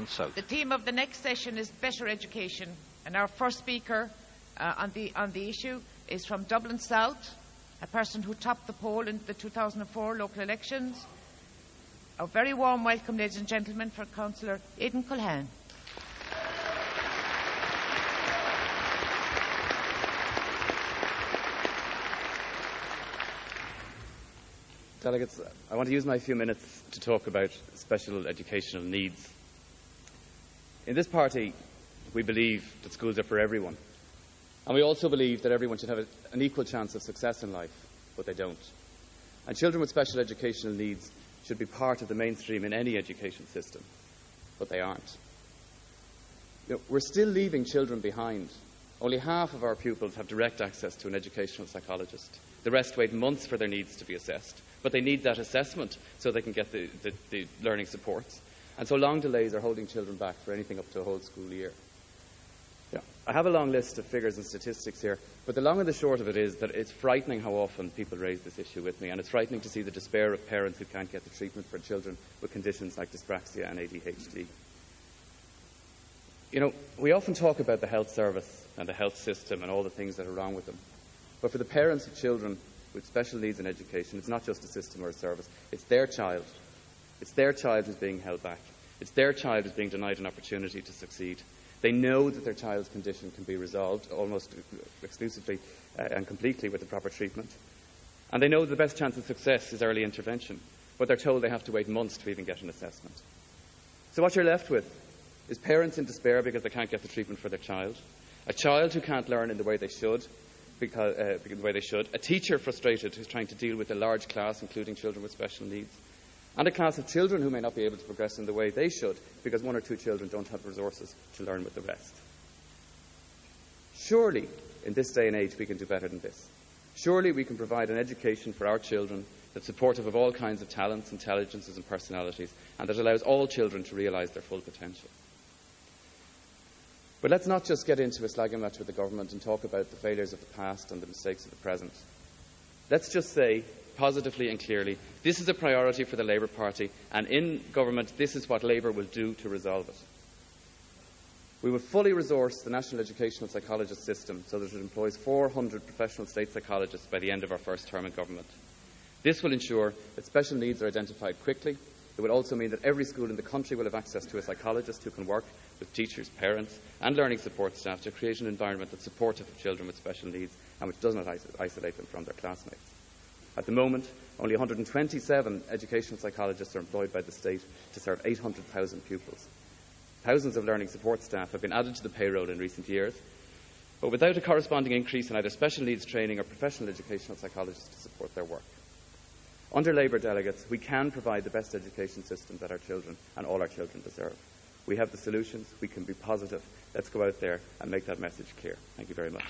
South. The theme of the next session is better education, and our first speaker on the issue is from Dublin South, a person who topped the poll in the 2004 local elections. A very warm welcome, ladies and gentlemen, for Cllr Aidan Culhane. Delegates, I want to use my few minutes to talk about special educational needs. In this party, we believe that schools are for everyone. And we also believe that everyone should have an equal chance of success in life, but they don't. And children with special educational needs should be part of the mainstream in any education system, but they aren't. We're still leaving children behind. Only half of our pupils have direct access to an educational psychologist. The rest wait months for their needs to be assessed, but they need that assessment so they can get the learning supports. And so long delays are holding children back for anything up to a whole school year. I have a long list of figures and statistics here, but the long and the short of it is that it's frightening how often people raise this issue with me, and it's frightening to see the despair of parents who can't get the treatment for children with conditions like dyspraxia and ADHD. We often talk about the health service and the health system and all the things that are wrong with them. But for the parents of children with special needs in education, it's not just a system or a service. It's their child. It's their child who's being held back. It's their child who's being denied an opportunity to succeed. They know that their child's condition can be resolved almost exclusively and completely with the proper treatment. And they know the best chance of success is early intervention, but they're told they have to wait months to even get an assessment. So what you're left with is parents in despair because they can't get the treatment for their child, a child who can't learn in the way they should, a teacher frustrated who's trying to deal with a large class, including children with special needs, and a class of children who may not be able to progress in the way they should because one or two children don't have resources to learn with the rest. Surely, in this day and age, we can do better than this. Surely we can provide an education for our children that's supportive of all kinds of talents, intelligences and personalities, and that allows all children to realise their full potential. But let's not just get into a slagging match with the government and talk about the failures of the past and the mistakes of the present. Let's just say, positively and clearly, this is a priority for the Labour Party, and in government this is what Labour will do to resolve it. We will fully resource the National Educational Psychologist system so that it employs 400 professional state psychologists by the end of our first term in government. This will ensure that special needs are identified quickly. It will also mean that every school in the country will have access to a psychologist who can work with teachers, parents and learning support staff to create an environment that's supportive of children with special needs and which does not isolate them from their classmates. At the moment, only 127 educational psychologists are employed by the state to serve 800,000 pupils. Thousands of learning support staff have been added to the payroll in recent years, but without a corresponding increase in either special needs training or professional educational psychologists to support their work. Under Labour delegates, we can provide the best education system that our children and all our children deserve. We have the solutions. We can be positive. Let's go out there and make that message clear. Thank you very much.